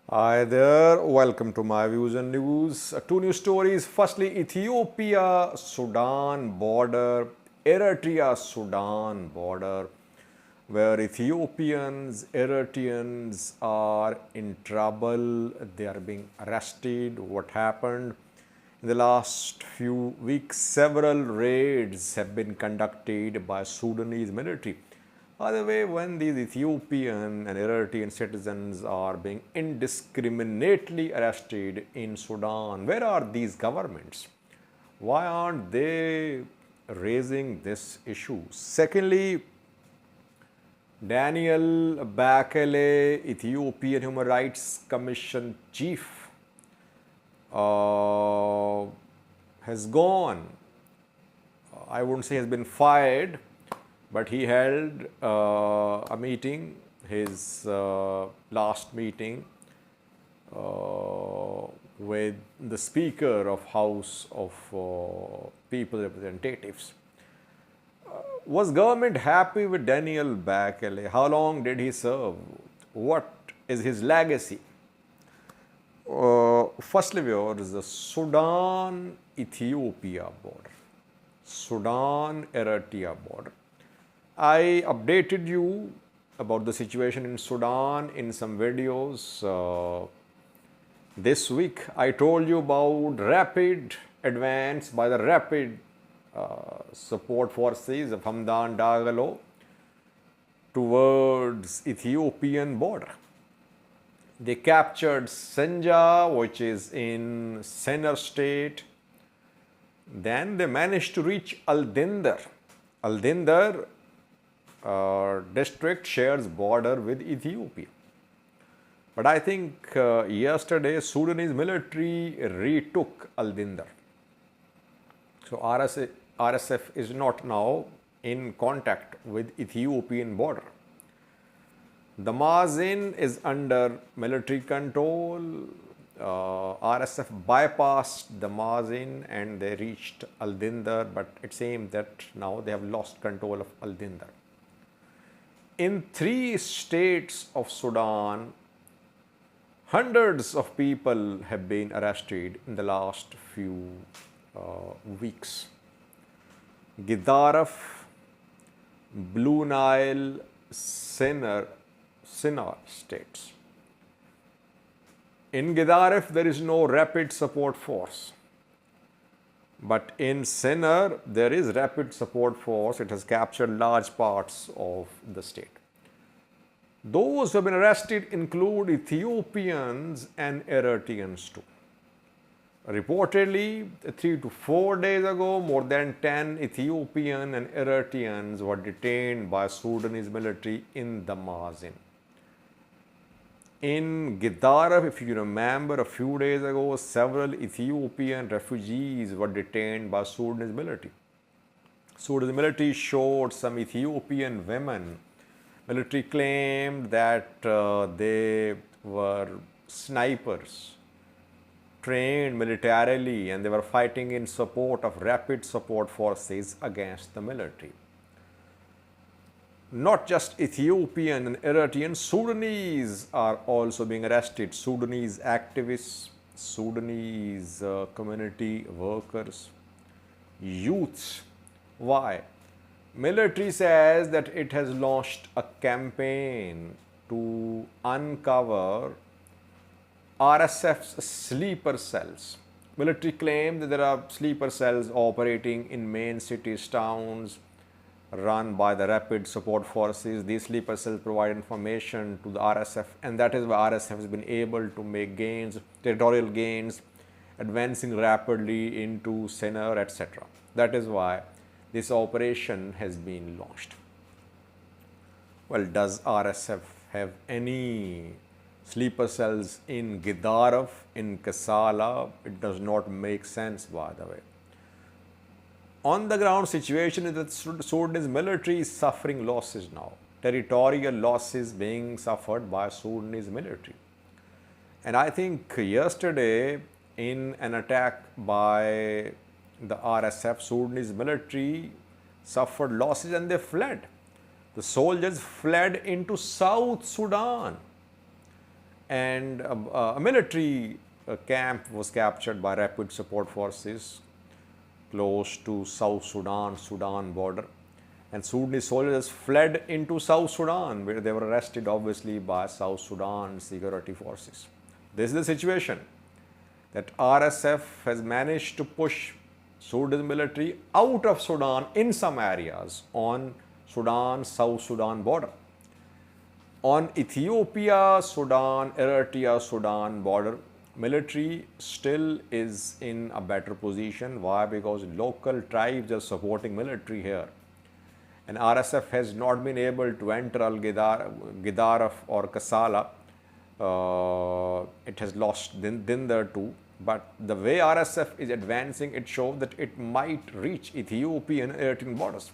Hi there, welcome to my views and news. Two news stories. Firstly, Ethiopia Sudan border, Eritrea Sudan border, where Ethiopians Eritreans are in trouble. They are being arrested. What happened? In the last few weeks, several raids have been conducted by Sudanese military. By the way, when these Ethiopian and Eritrean citizens are being indiscriminately arrested in Sudan, where are these governments? Why aren't they raising this issue? Secondly, Daniel Bekele, Ethiopian Human Rights Commission chief, has gone. I wouldn't say has been fired, but he held a meeting, his last meeting with the Speaker of House of People Representatives. Was government happy with Daniel Bekele? How long did he serve? What is his legacy? Firstly, viewers, the Sudan-Ethiopia border, Sudan-Eritrea border. I updated you about the situation in Sudan in some videos this week. I told you about rapid advance by the rapid support forces of Hamdan Dagalo towards Ethiopian border. They captured Senja, which is in Sennar state. Then they managed to reach Al-Dindar. Al-Dindar district shares border with Ethiopia. But I think yesterday Sudanese military retook Al-Dindar. So RSF is not now in contact with Ethiopian border. The Mazin is under military control. RSF bypassed the Mazin and they reached Al-Dindar, but it seems that now they have lost control of Al-Dindar. In 3 states of Sudan, hundreds of people have been arrested in the last few weeks. Gedaref, Blue Nile, Sennar states. In Gedaref, there is no rapid support force. But in Sennar, there is rapid support force. It has captured large parts of the state. Those who have been arrested include Ethiopians and Eritreans too. Reportedly, 3 to 4 days ago, more than 10 Ethiopian and Eritreans were detained by Sudanese military in the Mazin. In Gedaref, if you remember, a few days ago, several Ethiopian refugees were detained by Sudanese military. Sudanese military showed some Ethiopian women. Military claimed that they were snipers, trained militarily, and they were fighting in support of rapid support forces against the military. Not just Ethiopian and Eritrean, Sudanese are also being arrested. Sudanese activists, Sudanese community workers, youths. Why? Military says that it has launched a campaign to uncover RSF's sleeper cells. Military claims that there are sleeper cells operating in main cities, towns, run by the rapid support forces. These sleeper cells provide information to the RSF, and that is why RSF has been able to make gains, territorial gains, advancing rapidly into Sennar, etc. That is why this operation has been launched. Well, does RSF have any sleeper cells in Gedaref, in Kassala? It does not make sense, by the way. On the ground situation is that Sudanese military is suffering losses now. Territorial losses being suffered by Sudanese military. And I think yesterday in an attack by the RSF, Sudanese military suffered losses and they fled. The soldiers fled into South Sudan. and a military camp was captured by rapid support forces close to Sudan border, and Sudanese soldiers fled into South Sudan, where they were arrested obviously by South Sudan security forces. This is the situation, that RSF has managed to push Sudanese military out of Sudan in some areas on South Sudan border. On Ethiopia, Sudan, Eritrea, Sudan border, military still is in a better position. Why? Because local tribes are supporting military here. And RSF has not been able to enter Al-Gidaraf or Kasala. It has lost Dindar too. But the way RSF is advancing, it shows that it might reach Ethiopian Eritrean borders.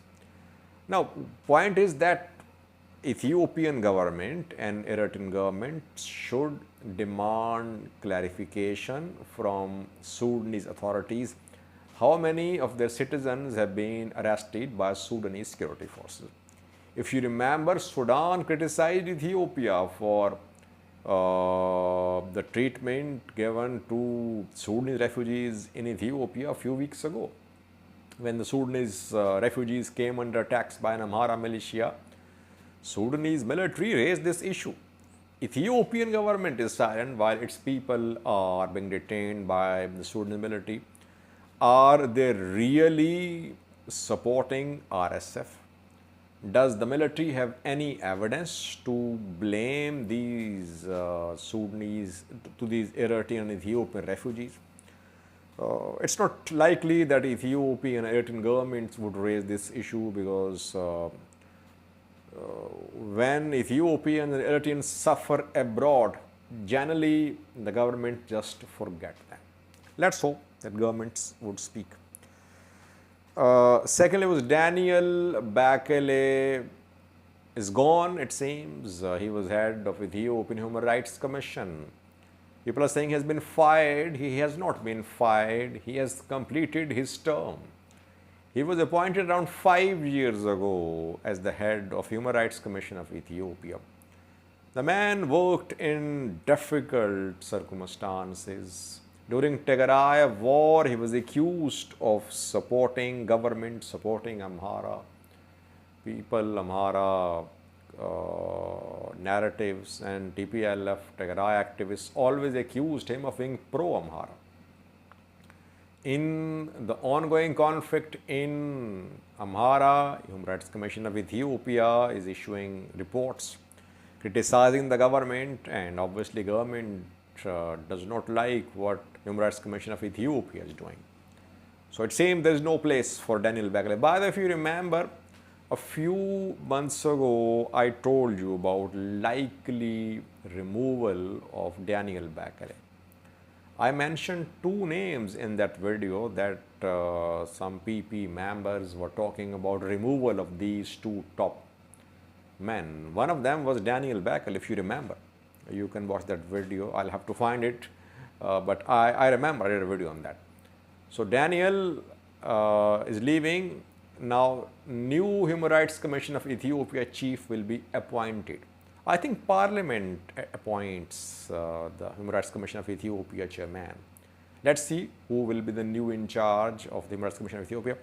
Now, point is that Ethiopian government and Eritrean government should demand clarification from Sudanese authorities how many of their citizens have been arrested by Sudanese security forces. If you remember, Sudan criticized Ethiopia for the treatment given to Sudanese refugees in Ethiopia a few weeks ago. When the Sudanese refugees came under attacks by an Amhara militia, Sudanese military raised this issue. Ethiopian government is silent while its people are being detained by the Sudanese military. Are they really supporting RSF? Does the military have any evidence to blame these Sudanese, to these Eritrean and Ethiopian refugees? It's not likely that Ethiopian and Eritrean governments would raise this issue, because when Ethiopians and Eritreans suffer abroad, generally the government just forget them. Let's hope that governments would speak. Secondly, was Daniel Bekele is gone, it seems. He was head of Ethiopian Human Rights Commission. People are saying he has been fired. He has not been fired. He has completed his term. He was appointed around 5 years ago as the head of Human Rights Commission of Ethiopia. The man worked in difficult circumstances. During Tigray war, he was accused of supporting government, supporting Amhara people, Amhara narratives, and TPLF, Tigray activists always accused him of being pro-Amhara. In the ongoing conflict in Amhara, Human Rights Commission of Ethiopia is issuing reports criticizing the government, and obviously government does not like what Human Rights Commission of Ethiopia is doing. So it seems there is no place for Daniel Bekele. By the way, if you remember, a few months ago, I told you about likely removal of Daniel Bekele. I mentioned two names in that video that some PP members were talking about removal of these two top men. One of them was Daniel Bekele, if you remember. You can watch that video. I'll have to find it, but I remember I did a video on that. So Daniel is leaving. Now, new Human Rights Commission of Ethiopia chief will be appointed. I think Parliament appoints the Human Rights Commission of Ethiopia chairman. Let's see who will be the new in charge of the Human Rights Commission of Ethiopia.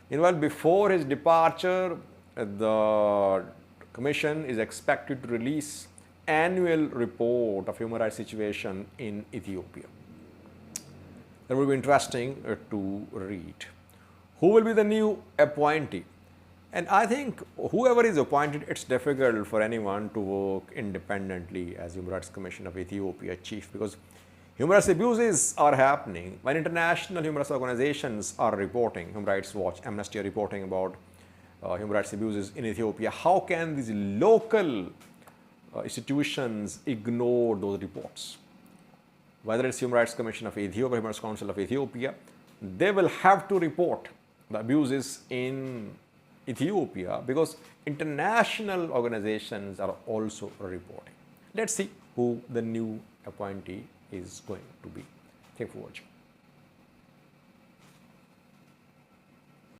Meanwhile, before his departure, the commission is expected to release annual report of human rights situation in Ethiopia. That will be interesting to read. Who will be the new appointee? And I think whoever is appointed, it's difficult for anyone to work independently as Human Rights Commission of Ethiopia chief, because human rights abuses are happening. When international human rights organizations are reporting, Human Rights Watch, Amnesty are reporting about human rights abuses in Ethiopia, how can these local institutions ignore those reports? Whether it's Human Rights Commission of Ethiopia, Human Rights Council of Ethiopia, they will have to report the abuses in Ethiopia, because international organizations are also reporting. Let's see who the new appointee is going to be. Thank you for watching.